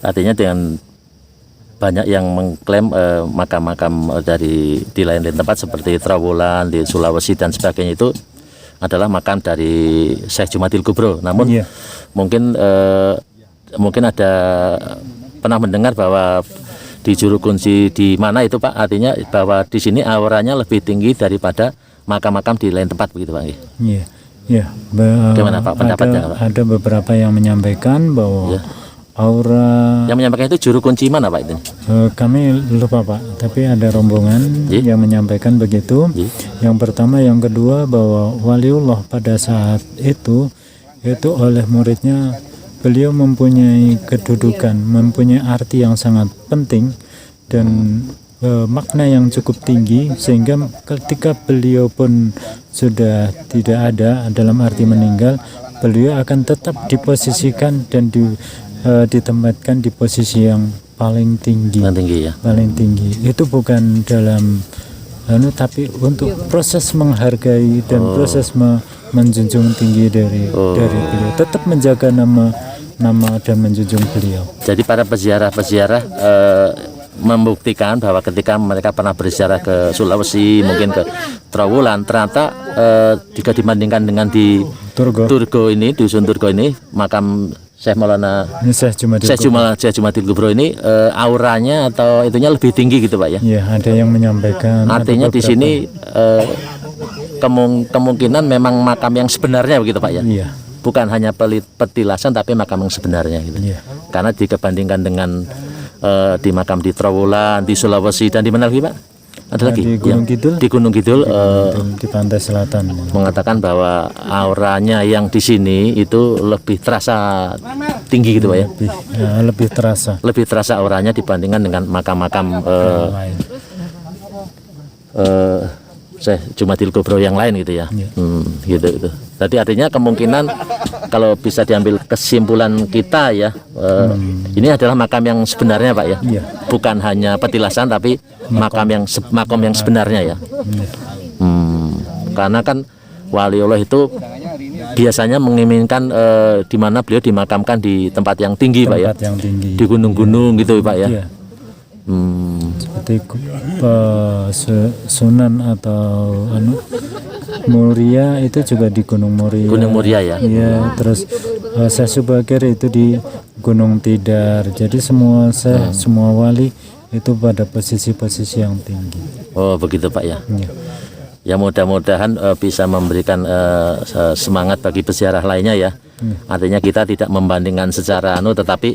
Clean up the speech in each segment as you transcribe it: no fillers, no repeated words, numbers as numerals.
Artinya dengan banyak yang mengklaim makam-makam dari di lain-lain tempat seperti Trowulan di Sulawesi dan sebagainya itu adalah makam dari Syekh Jumadil Kubro. Namun mungkin ada pernah mendengar bahwa di Juru Kunci di mana itu Pak, artinya bahwa di sini auranya lebih tinggi daripada makam-makam di lain tempat begitu Pak. Iya. Gimana Pak pendapatnya Pak? Ada beberapa yang menyampaikan bahwa aura yang menyampaikan itu Juru Kunci mana Pak itu? Kami lupa Pak, tapi ada rombongan yang menyampaikan begitu. Yang pertama, yang kedua bahwa waliullah pada saat itu oleh muridnya beliau mempunyai kedudukan, mempunyai arti yang sangat penting dan makna yang cukup tinggi, sehingga ketika beliau pun sudah tidak ada dalam arti meninggal, beliau akan tetap diposisikan dan ditempatkan di posisi yang paling tinggi. Paling tinggi. Itu bukan dalam tapi untuk proses menghargai dan proses menjunjung tinggi dari beliau, tetap menjaga nama dan menjunjung beliau. Jadi para peziarah membuktikan bahwa ketika mereka pernah berziarah ke Sulawesi, mungkin ke Trowulan, ternyata jika dibandingkan dengan di Turgo ini, dusun Turgo ini, makam Syekh Maulana Syekh Jumadil Kubro ini auranya atau itunya lebih tinggi gitu Pak ya? Iya, ada yang menyampaikan. Artinya di sini kemungkinan memang makam yang sebenarnya begitu Pak ya? Iya. Bukan hanya petilasan tapi makam yang sebenarnya gitu. Iya. Karena dibandingkan dengan di makam di Trowulan, di Sulawesi dan di mana lagi Pak? Ada lagi di Gunung Kidul. Di Gunung Kidul di pantai selatan. Mengatakan bahwa auranya yang di sini itu lebih terasa tinggi gitu Pak ya? Lebih terasa. Lebih terasa auranya dibandingkan dengan makam-makam Syekh Jumadil Kubro yang lain gitu ya. Gitu. Jadi artinya kemungkinan kalau bisa diambil kesimpulan kita ya, ini adalah makam yang sebenarnya Pak ya. Bukan hanya petilasan tapi makam yang sebenarnya ya. Karena kan waliullah itu biasanya menginginkan di mana beliau dimakamkan di tempat yang tinggi Pak ya. Di gunung-gunung gitu Pak ya. Seperti Sunan atau Muria itu juga di Gunung Muria. Gunung Muria ya. Iya, terus Syekh Subakir itu di Gunung Tidar. Jadi semua wali itu pada posisi-posisi yang tinggi. Oh, begitu Pak ya. Ya mudah-mudahan bisa memberikan semangat bagi peziarah lainnya ya. Artinya kita tidak membandingkan secara tetapi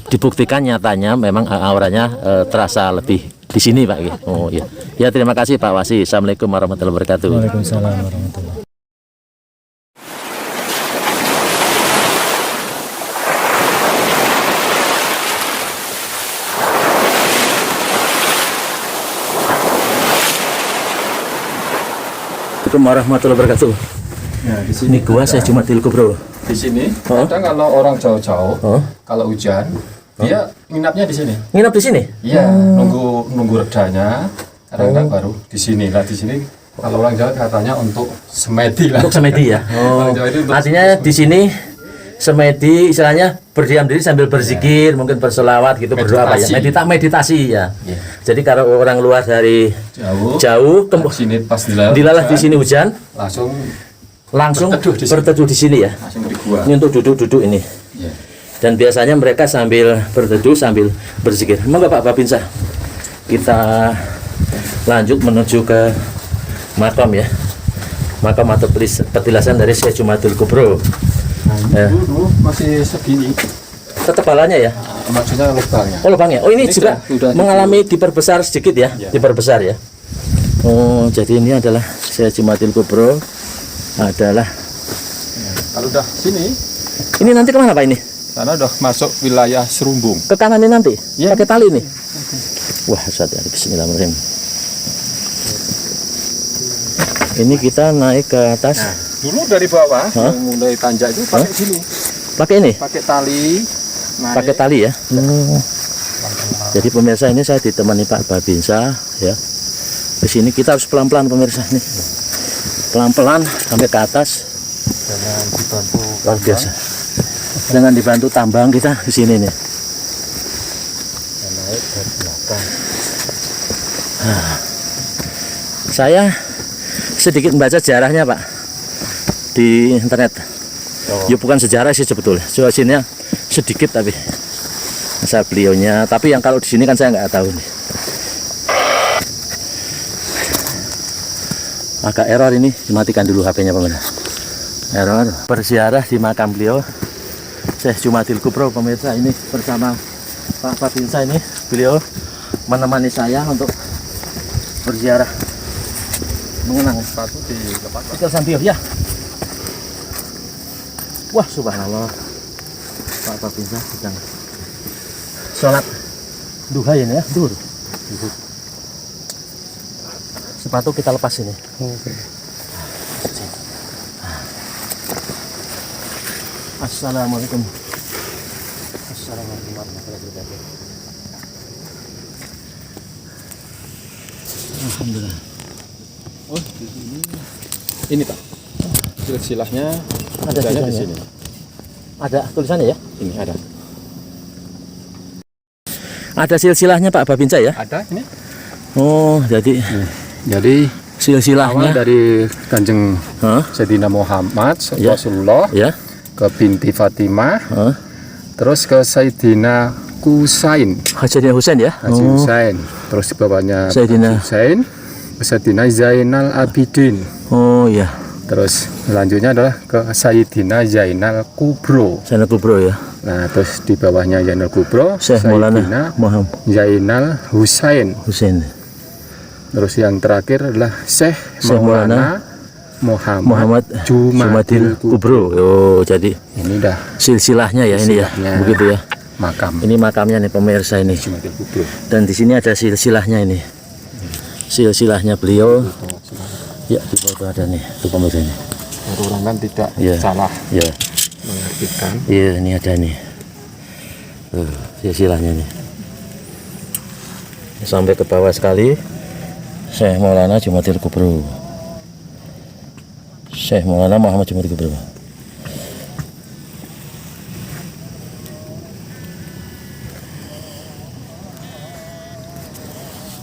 dibuktikan nyatanya memang auranya terasa lebih di sini Pak. Oh iya. Ya terima kasih Pak Wasi. Assalamualaikum warahmatullahi wabarakatuh. Waalaikumsalam warahmatullahi. Assalamualaikum warahmatullahi wabarakatuh. Ya, di sini gua Syekh Jumadil Kubro. Di sini kadang kalau orang jauh-jauh, kalau hujan, dia nginapnya di sini. Nginap di sini? Iya, nunggu redanya. Kadang-kadang baru di sini. Nah, di sini kalau orang Jawa katanya untuk semedi lah. Untuk semedi ya. Artinya di sini semedi istilahnya berdiam diri sambil berzikir, mungkin berselawat gitu, berdoa Pak ya. Meditasi ya. Jadi kalau orang luar dari jauh sini pas dilalah di sini hujan, langsung berteduh di sini ya. Langsung di gua. Ini untuk duduk-duduk ini. Dan biasanya mereka sambil berteduh sambil berzikir. Monggo Pak Babinsa. Kita lanjut menuju ke makam ya. Makam atau petilasan dari Syekh Jumadil Kubro. Dulu masih segini. Ketebalannya ya? Maksudnya lubangnya. Oh lubangnya. Oh ini juga sudah mengalami diperbesar sedikit ya? Diperbesar ya. Oh jadi ini adalah Syekh Jumadil Kubro. Adalah kalau udah sini ini nanti kemana Pak ini? karena udah masuk wilayah Serumbung. Ke kanan ini nanti? Pakai tali ini? Wah saatnya bismillahirrahmanirrahim. Ini kita naik ke atas. Dulu dari bawah mulai tanjak itu pakai sini. Pakai ini? Pakai tali. Pakai tali ya. Jadi pemirsa ini saya ditemani Pak Babinsa ya. Di sini kita harus pelan-pelan pemirsa nih. Pelan-pelan sampai ke atas. Jangan dibantu luar biasa. dengan dibantu tambang kita di sini nih. Naik ke belakang. Saya sedikit membaca sejarahnya Pak di internet. Ya bukan sejarah sih sebetulnya, jelasinnya sedikit tapi asal beliaunya. Tapi yang kalau di sini kan saya nggak tahu nih. Agak error ini, dimatikan dulu HP-nya pemirsa. Error. Berziarah di makam beliau Syekh Jumadil Kubro pemirsa, ini bersama Pak Babinsa ini. Beliau menemani saya untuk berziarah mengenang Sepatu dilepas. Ikel Sambil ya. Wah subhanallah, Pak Babinsa sedang sholat duha ini ya, duhur. Sepatu kita lepas ini. Assalamualaikum. Assalamualaikum warahmatullahi wabarakatuh. Alhamdulillah. Oh, di sini. Ini Pak. Silsilahnya Ada di tulisannya? sini. Ada tulisannya ya? Ini ada. Ada silsilahnya Pak Babinsa ya? Ada ini. Oh, jadi Jadi awal silsilahnya dari Kanjeng Hah? Sayyidina Muhammad Ya. Rasulullah Ya. ke binti Fatimah, Hah? terus ke Sayyidina Husain, Haji Husain ya? Haji Husain, terus di bawahnya Sayyidina. Haji Husain, ke Sayyidina Zainal Abidin, Oh iya, terus selanjutnya adalah ke Sayyidina Zainal Kubro. Zainal Kubro ya. Nah, terus di bawahnya Zainal Kubro, Syekh Sayyidina Maulana Muhammad Zainal Husain. Husain. Terus yang terakhir adalah Syekh Maulana Muhammad Jumadil Kubro. Oh, jadi Ini dah silsilahnya ya ini ya. Silsilahnya. Begitu ya. makam Ini makamnya nih pemirsa ini. Jumadil Kubro. Dan di sini ada silsilahnya ini. Silsilahnya beliau. Ya, di bawah ada nih. Tuh pemirsa ini. Orang kan tidak Ya. salah Ya. mengartikan. Iya, ini ada nih. Silsilahnya nih. Sampai ke bawah sekali. Syekh Maulana Jumadil Kubro. Syekh Maulana Muhammad Jumadil Kubro.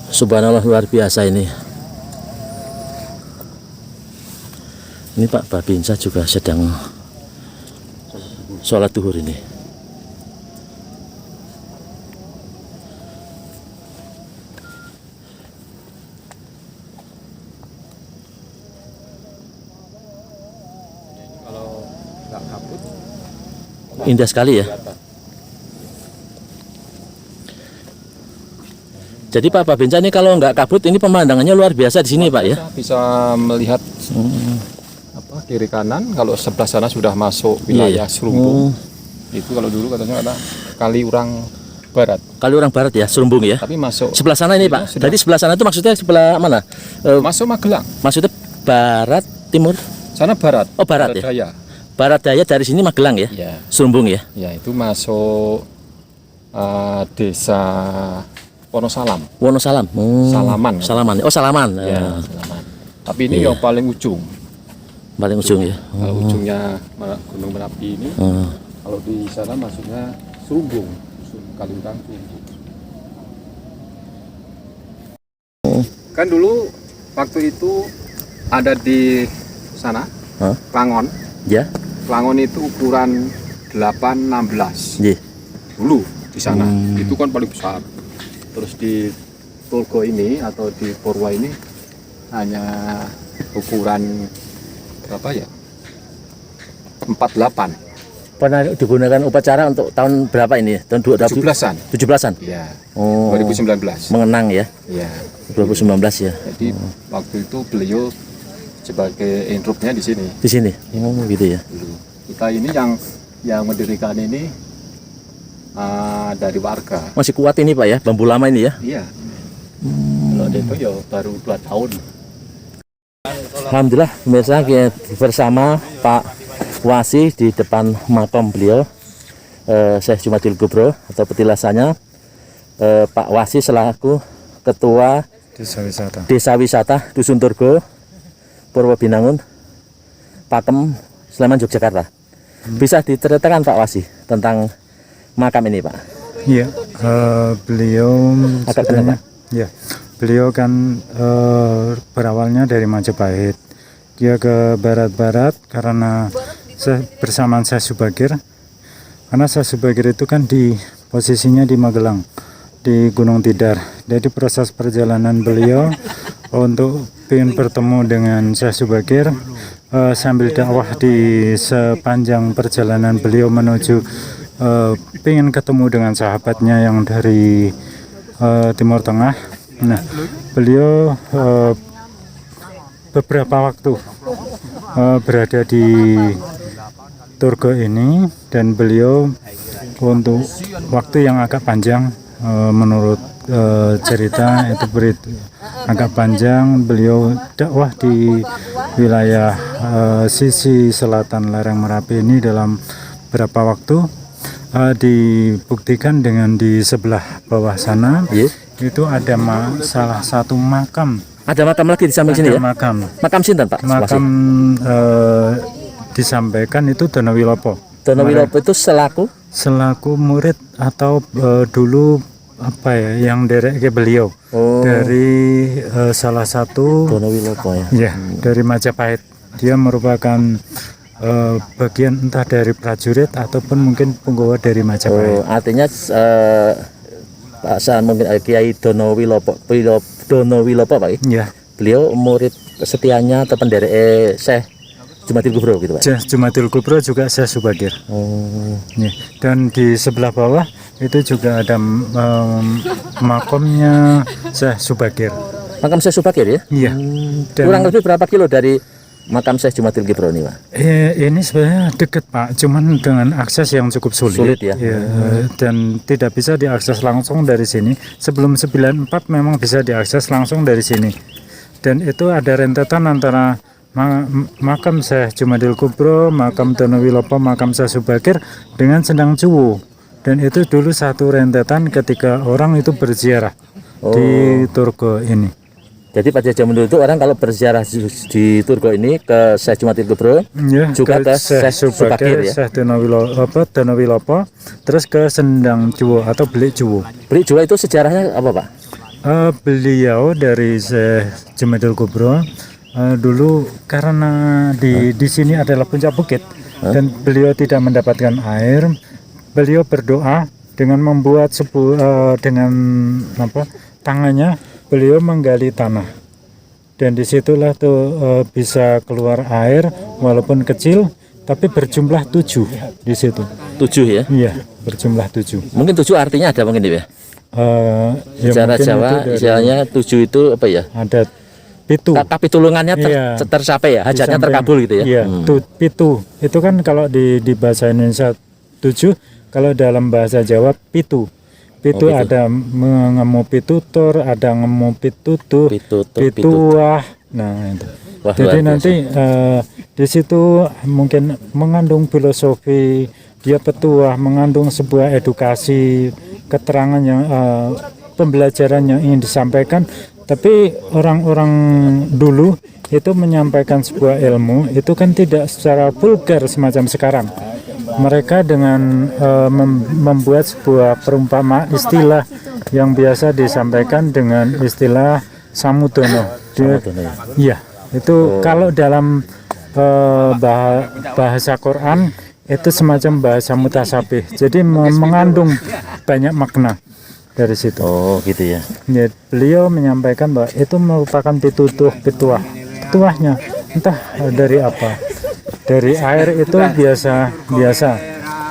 Subhanallah, luar biasa ini. Ini Pak Babinsa juga sedang sholat duhur ini. Kalau nggak kabut, Indah sekali ya. Jadi Pak Babinsa ini kalau nggak kabut ini pemandangannya luar biasa di sini Pak ya. bisa melihat apa kiri kanan. Kalau sebelah sana sudah masuk wilayah Serumbung. Itu kalau dulu katanya ada Kaliurang Barat. Kaliurang Barat ya, Serumbung ya. Tapi masuk Sebelah sana ini Pak. Jadi sebelah sana itu maksudnya sebelah mana? masuk Magelang. Maksudnya barat, timur? Sana barat. Oh, barat ya? Daya. Barat daya dari sini Magelang ya. Ya. Serumbung ya. Ya, itu masuk desa Wonosalam. Wonosalam. Salaman. Salaman. Oh, Salaman. Ya, Salaman. Tapi ini yang paling ujung. Paling ujung ya. Kalau ujungnya Gunung Merapi ini, kalau di sana maksudnya Serumbung, Kaliurang Serumbung. Kan dulu waktu itu ada di sana, Hah? Klangon. Ya. Klangon itu ukuran 8-16 Iya. dulu di sana. Itu kan paling besar. Terus di Tulgo ini atau di Purwa ini hanya ukuran berapa ya? 48. Pernah digunakan upacara untuk tahun berapa ini? Tahun 17-an. 17-an. Ya. Oh. 2019. Mengenang ya. Ya. 2019 ya. Jadi waktu itu beliau sebagai intrupnya di sini. Di sini. Oh, gitu ya. Dulu. Kita ini yang mendirikan ini dari warga. Masih kuat ini Pak ya, bambu lama ini ya. Iya. Kalau ada itu ya baru 2 tahun. Alhamdulillah pemirsa, kita bersama Pak Wasi di depan makam beliau Syekh Jumadil Kubro atau petilasannya Pak Wasi selaku Ketua Desa Wisata Dusun Turgo Purwo Binangun Pakem Sleman Yogyakarta. Bisa diceritakan Pak Wasi tentang makam ini Pak? Iya, beliau Agak sebenarnya, kenapa? ya, beliau kan berawalnya dari Majapahit. Dia ke barat-barat karena bersamaan Syekh Subagir. Karena Syekh Subagir itu kan di posisinya di Magelang, di Gunung Tidar. Jadi proses perjalanan beliau untuk ingin bertemu dengan Syekh Subagir, sambil dakwah di sepanjang perjalanan beliau menuju ingin ketemu dengan sahabatnya yang dari Timur Tengah. Nah, beliau beberapa waktu berada di Turgo ini, dan beliau untuk waktu yang agak panjang, menurut cerita itu agak panjang, beliau dakwah di wilayah sisi selatan lereng Merapi ini dalam beberapa waktu. Dibuktikan dengan di sebelah bawah sana, itu ada salah satu makam. Ada makam lagi di samping sini ya? Makam sinten Pak? Makam disampaikan itu Donowilopo. Donowilopo itu selaku murid atau dulu apa ya, yang derek ke beliau dari salah satu Donowilopo ya. Ya, dari Majapahit. Dia merupakan bagian entah dari prajurit ataupun mungkin penggawa dari Majapahit. Artinya Pak San mungkin Kiai Donowilopo Pak. Ya. Beliau murid setianya atau penderek Syekh Jumatil Kubro gitu Pak. Syekh Jumatil Kubro juga Syekh Subagir. Ya. Dan di sebelah bawah itu juga ada makamnya Syekh Subagir. Makam Syekh Subagir ya? Iya. Kurang lebih berapa kilo dari makam Syekh Jumatil Kubro ini Pak? Ini sebenarnya dekat Pak, cuman dengan akses yang cukup sulit ya. Dan tidak bisa diakses langsung dari sini. Sebelum 94 memang bisa diakses langsung dari sini. Dan itu ada rentetan antara makam Syekh Jumatil Kubro, makam Donowilopo, makam Syekh Subagir dengan Sendang Cuwu. Dan itu dulu satu rentetan ketika orang itu berziarah di Turgo ini. Jadi pada zaman dulu itu orang kalau berziarah di Turgo ini ke Syekh Jumatil Kubro, juga ke Syekh Subagir ya. Syekh Donowilopo, terus ke Sendang Cuwu atau Belik Cuwu. Belik Cuwu itu sejarahnya apa Pak? Beliau dari Syekh Jumatil Kubro dulu karena di sini adalah puncak bukit dan beliau tidak mendapatkan air, beliau berdoa dengan membuat dengan tangannya beliau menggali tanah, dan disitulah tuh bisa keluar air walaupun kecil tapi berjumlah 7 di situ. 7 ya? Iya, berjumlah 7. Mungkin 7 artinya ada mungkin ya? Secara Jawa istilahnya 7 itu apa ya? Ada pitu. Kapitulungannya tercapai ya, hajatnya terkabul gitu ya? Iya, pitu. Itu kan kalau di bahasa Indonesia 7, kalau dalam bahasa Jawa pitu. Pitu ada ngemu pitutur, ada ngemu pitutuh, pituah. Nah itu. Jadi nanti di situ mungkin mengandung filosofi, dia petuah, mengandung sebuah edukasi, keterangan yang pembelajaran yang ingin disampaikan. Tapi orang-orang dulu itu menyampaikan sebuah ilmu itu kan tidak secara vulgar semacam sekarang. Mereka dengan membuat sebuah perumpamaan istilah yang biasa disampaikan dengan istilah samudono. Iya, itu kalau dalam bahasa Quran itu semacam bahasa mutasabih. Jadi mengandung banyak makna dari situ. Oh, gitu ya. Ya, beliau menyampaikan bahwa itu merupakan pituahnya entah dari apa. Dari air itu biasa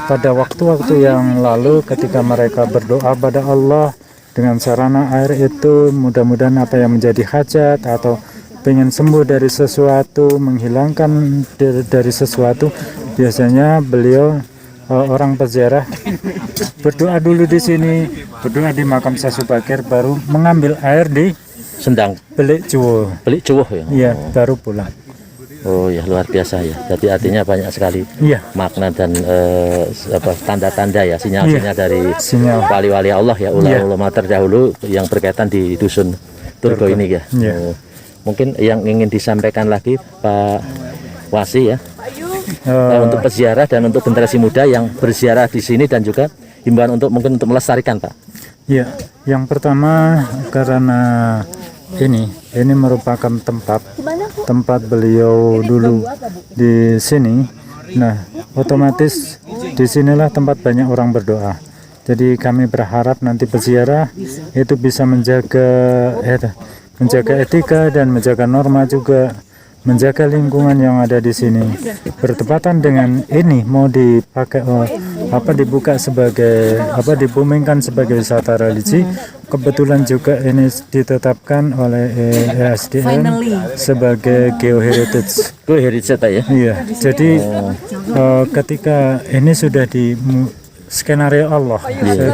pada waktu-waktu yang lalu ketika mereka berdoa pada Allah dengan sarana air itu, mudah-mudahan apa yang menjadi hajat atau pengen sembuh dari sesuatu, menghilangkan dari sesuatu, biasanya beliau orang peziarah berdoa dulu di sini, berdoa di makam Syekh Subagir, baru mengambil air di Sendang Belik Cuwu. Belik Cuwu ya. Iya, baru pulang. Oh ya, luar biasa ya. Jadi artinya banyak sekali makna dan tanda-tanda ya, sinyal-sinyal dari wali-wali Allah ya, ulama terdahulu yang berkaitan di dusun Turgo ini ya. Mungkin yang ingin disampaikan lagi Pak Wasi ya, untuk peziarah dan untuk generasi muda yang berziarah di sini, dan juga himbauan untuk mungkin untuk melestarikan, Pak? Ya, yang pertama karena ini merupakan tempat beliau dulu di sini. Nah, otomatis disinilah tempat banyak orang berdoa. Jadi kami berharap nanti peziarah itu bisa menjaga etika dan menjaga norma, juga menjaga lingkungan yang ada di sini. Bertepatan dengan ini mau dipakai dibuka sebagai dibumingkan sebagai wisata religi. Kebetulan juga ini ditetapkan oleh ESDM sebagai geoheritage. Heritage, Pak, ya? Iya. Jadi ketika ini sudah di skenario Allah,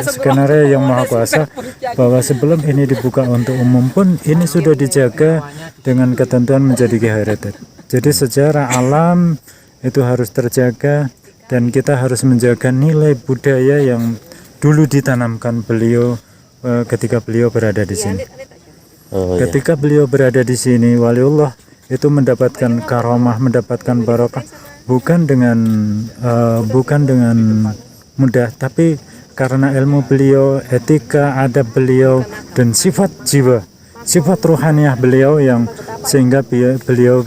skenario yang maha kuasa, bahwa sebelum ini dibuka untuk umum pun ini sudah dijaga dengan ketentuan menjadi heritage. Jadi sejarah alam itu harus terjaga, dan kita harus menjaga nilai budaya yang dulu ditanamkan beliau ketika beliau berada di sini. Ketika beliau berada di sini, waliullah itu mendapatkan karomah, mendapatkan barokah bukan dengan mudah, tapi karena ilmu beliau, etika, adab beliau, dan sifat jiwa, sifat ruhaniah beliau yang sehingga beliau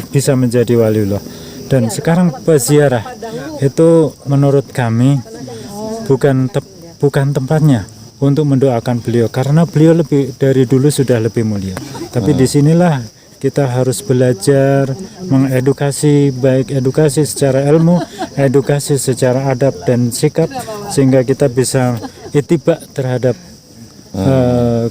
bisa menjadi waliullah. Dan sekarang peziarah itu menurut kami bukan tempatnya untuk mendoakan beliau, karena beliau lebih dari dulu sudah lebih mulia. Tapi disinilah kita harus belajar mengedukasi, baik edukasi secara ilmu, edukasi secara adab dan sikap, sehingga kita bisa itibak terhadap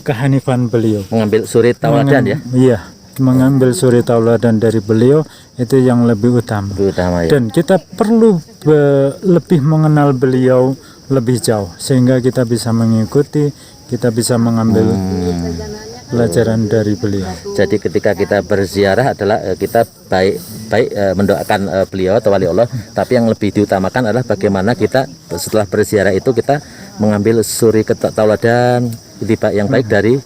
kehanifan beliau. Mengambil suri tauladan, ya? Iya, mengambil suri tauladan dari beliau itu yang lebih utama. Ya. Dan kita perlu lebih mengenal beliau lebih jauh, sehingga kita bisa mengikuti, kita bisa mengambil pelajaran dari beliau. Jadi ketika kita berziarah adalah kita baik mendoakan beliau atau wali Allah, tapi yang lebih diutamakan adalah bagaimana kita setelah berziarah itu kita mengambil suri tauladan itibak yang baik dari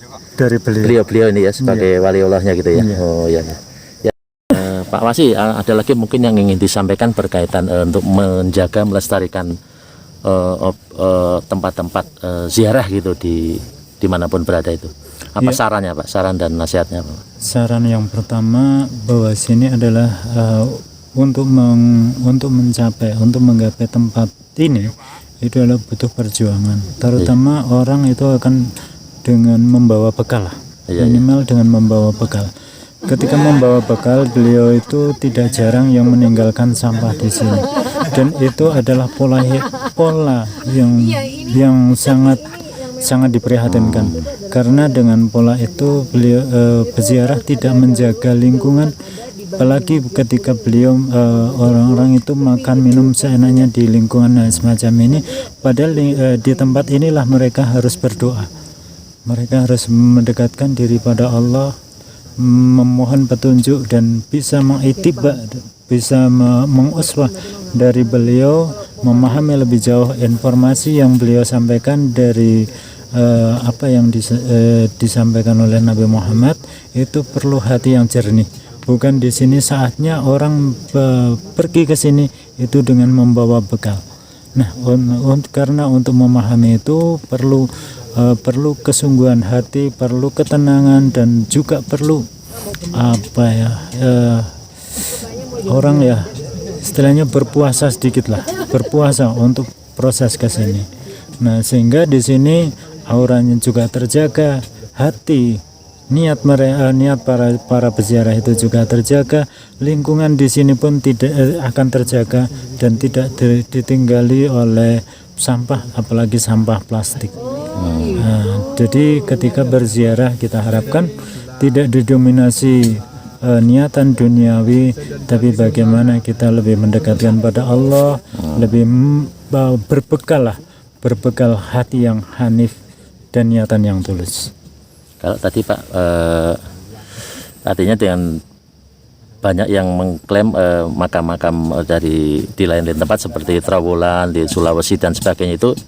beliau ini ya, sebagai wali Allahnya gitu ya. Oh ya. Pak Wasi, ada lagi mungkin yang ingin disampaikan berkaitan untuk menjaga melestarikan tempat-tempat ziarah gitu dimanapun berada itu. Apa sarannya, Pak? Saran dan nasihatnya, Pak? Saran yang pertama bahwa sini adalah untuk menggapai tempat ini itu adalah butuh perjuangan. Terutama orang itu akan dengan membawa bekal, minimal dengan membawa bekal. Ketika membawa bekal, beliau itu tidak jarang yang meninggalkan sampah di sini, dan itu adalah pola yang sangat diprihatinkan, karena dengan pola itu beliau peziarah tidak menjaga lingkungan, apalagi ketika beliau orang-orang itu makan minum seenaknya di lingkungan semacam ini, padahal di tempat inilah mereka harus berdoa, mereka harus mendekatkan diri pada Allah, memohon petunjuk, dan bisa mengitibak, bisa menguswah dari beliau, memahami lebih jauh informasi yang beliau sampaikan dari apa yang disampaikan oleh Nabi Muhammad. Itu perlu hati yang jernih. Bukan di sini saatnya orang pergi ke sini itu dengan membawa bekal. Nah, karena untuk memahami itu perlu kesungguhan hati, perlu ketenangan, dan juga perlu orang ya istilahnya berpuasa sedikit lah, berpuasa untuk proses ke sini. Nah, sehingga di sini auranya juga terjaga, hati, niat para peziarah itu juga terjaga, lingkungan di sini pun tidak akan terjaga dan tidak ditinggali oleh sampah, apalagi sampah plastik. Nah, jadi ketika berziarah kita harapkan tidak didominasi niatan duniawi, tapi bagaimana kita lebih mendekatkan pada Allah, lebih berbekal hati yang hanif dan niatan yang tulus. Kalau tadi Pak, artinya dengan banyak yang mengklaim makam-makam di lain-lain tempat seperti Trowulan, di Sulawesi dan sebagainya itu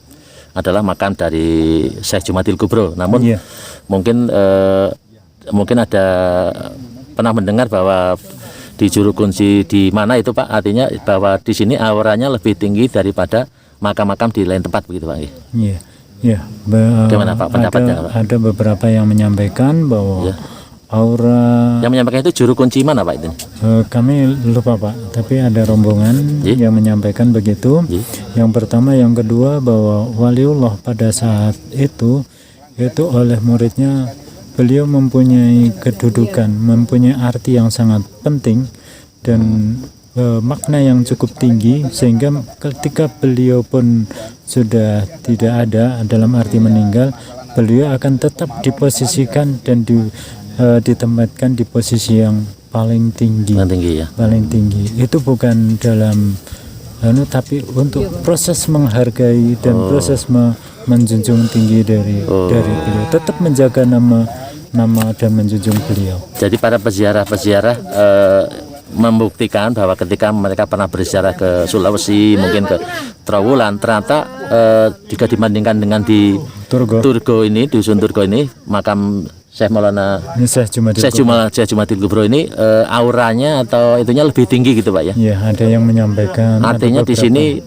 adalah makam dari Syekh Jumadil Kubro. Namun mungkin ada pernah mendengar bahwa di juru kunci di mana itu Pak? Artinya bahwa di sini auranya lebih tinggi daripada makam-makam di lain tempat begitu Pak? Iya, iya. Gimana Pak pendapatnya Pak? Ada beberapa yang menyampaikan bahwa Ya. aura Yang menyampaikan itu juru kunci mana Pak itu? kami lupa Pak, tapi ada rombongan Iya. yang menyampaikan begitu. Iya. Yang pertama, yang kedua bahwa waliullah pada saat itu oleh muridnya beliau mempunyai kedudukan, mempunyai arti yang sangat penting dan makna yang cukup tinggi, sehingga ketika beliau pun sudah tidak ada dalam arti meninggal, beliau akan tetap diposisikan dan ditempatkan di posisi yang paling tinggi. Yang tinggi ya. Paling tinggi itu bukan dalam tapi untuk proses menghargai dan proses menjunjung tinggi dari beliau, tetap menjaga nama dan menjunjung beliau. Jadi para peziarah-peziarah membuktikan bahwa ketika mereka pernah berziarah ke Sulawesi, mungkin ke Trowulan, ternyata jika dibandingkan dengan di Turgo ini, dusun Turgo ini, makam Syekh Maulana Syekh Jumadil Kubro ini auranya atau itunya lebih tinggi gitu Pak ya? Iya, ada yang menyampaikan. Artinya di sini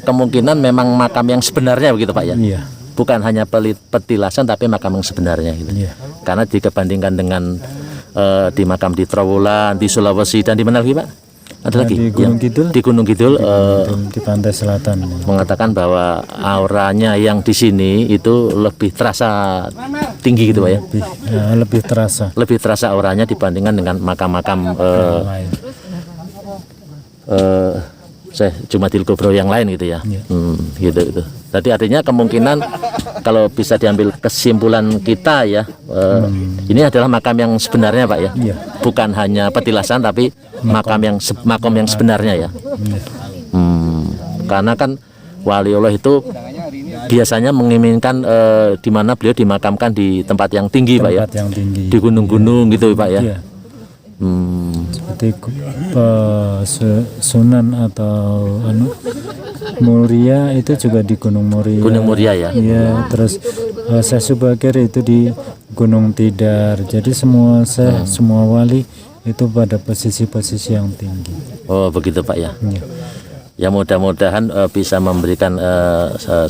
kemungkinan memang makam yang sebenarnya begitu Pak ya? Iya. Bukan hanya petilasan tapi makam yang sebenarnya gitu. Iya. Karena dibandingkan dengan di makam di Trowulan, di Sulawesi dan di mana lagi Pak? Ada lagi? Di Gunung Kidul. Di Gunung Kidul Di pantai selatan. mengatakan bahwa auranya yang di sini itu lebih terasa tinggi gitu Pak ya? Lebih terasa. Lebih terasa auranya dibandingkan dengan makam-makam Lain. Syekh Jumadil Kubro yang lain gitu ya. Iya. Gitu. Jadi artinya kemungkinan kalau bisa diambil kesimpulan kita ya, ini adalah makam yang sebenarnya Pak ya. Iya. Bukan hanya petilasan tapi makam yang sebenarnya ya. Iya. Karena kan waliullah itu biasanya menginginkan di mana beliau dimakamkan di tempat yang tinggi Pak ya. Tempat yang tinggi. Di gunung-gunung gitu Pak ya. Iya. Seperti Sunan atau Muria itu juga di Gunung Muria. Gunung Muria ya. Iya, terus Syekh Subakir itu di Gunung Tidar. Jadi semua wali itu pada posisi-posisi yang tinggi. Oh begitu Pak ya. Iya. Ya mudah-mudahan bisa memberikan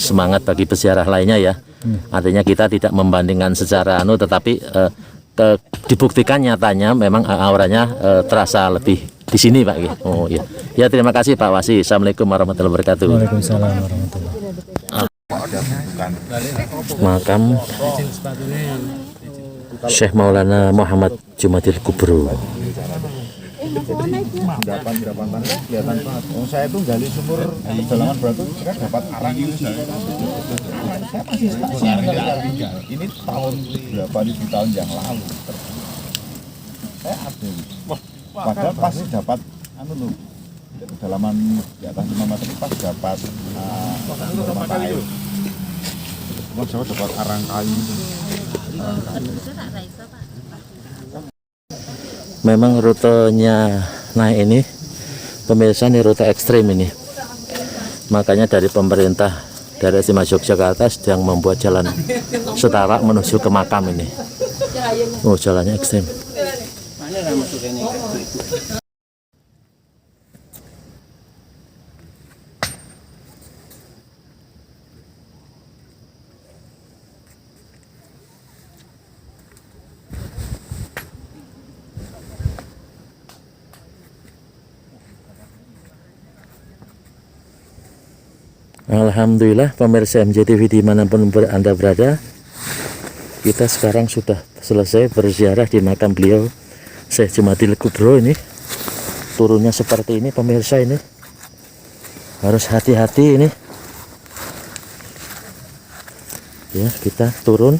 semangat bagi peziarah lainnya ya. Artinya kita tidak membandingkan secara tetapi dibuktikan nyatanya memang auranya terasa lebih di sini Pak. Oh iya. Ya terima kasih Pak Wasi. Assalamualaikum warahmatullahi wabarakatuh. Waalaikumsalam warahmatullahi wabarakatuh. Makam Syekh Maulana Muhammad Jumadil Kubro. Endapan tanah kelihatan banget. Saya tuh gali sumur kedalaman berapa kan dapat arang ini. Ini tahun berapa di tahun yang lalu. Saya ada. Padahal pasti dapat kedalaman di atas 5 meter pas dapat mata air. Saya dapat arang kayu. Memang rutenya naik ini pemirsa, ini rute ekstrim ini. Makanya dari pemerintah dari Istimewa Yogyakarta sedang membuat jalan setapak menuju ke makam ini. Oh jalannya ekstrim. Alhamdulillah pemirsa MJTV dimanapun Anda berada, kita sekarang sudah selesai berziarah di makam beliau Syekh Jumadil Kubro ini. Turunnya seperti ini pemirsa, ini harus hati-hati ini ya, kita turun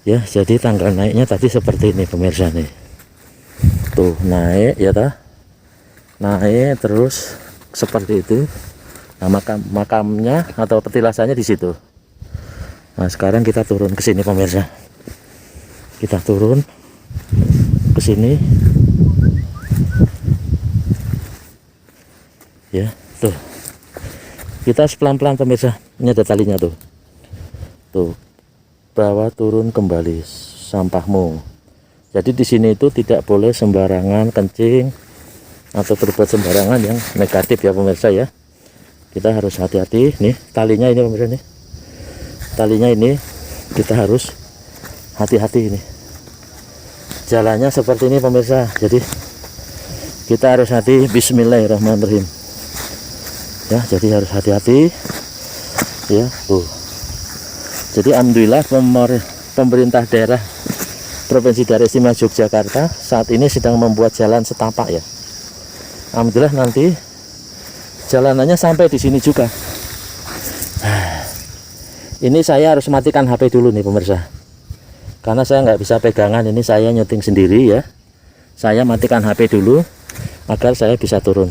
ya. Jadi tangga naiknya tadi seperti ini pemirsa nih, tuh naik ya naik terus seperti itu. Nah, makamnya atau petilasannya di situ. Nah, sekarang kita turun ke sini pemirsa. Kita turun ke sini. Ya, tuh. Kita pelan-pelan pemirsa. Ini ada talinya tuh. Tuh. Bawa turun kembali sampahmu. Jadi di sini itu tidak boleh sembarangan kencing atau berbuat sembarangan yang negatif ya pemirsa ya. Kita harus hati-hati. Nih talinya ini pemirsa nih. Talinya ini kita harus hati-hati ini. Jalannya seperti ini pemirsa. Jadi kita harus hati. Bismillahirrahmanirrahim. Ya, jadi harus hati-hati. Ya, Jadi alhamdulillah pemerintah daerah Provinsi Daerah Istimewa Yogyakarta saat ini sedang membuat jalan setapak ya. Alhamdulillah nanti jalanannya sampai di sini juga. Ini saya harus matikan HP dulu nih pemirsa, karena saya nggak bisa pegangan, ini saya nyuting sendiri ya. Saya matikan HP dulu agar saya bisa turun.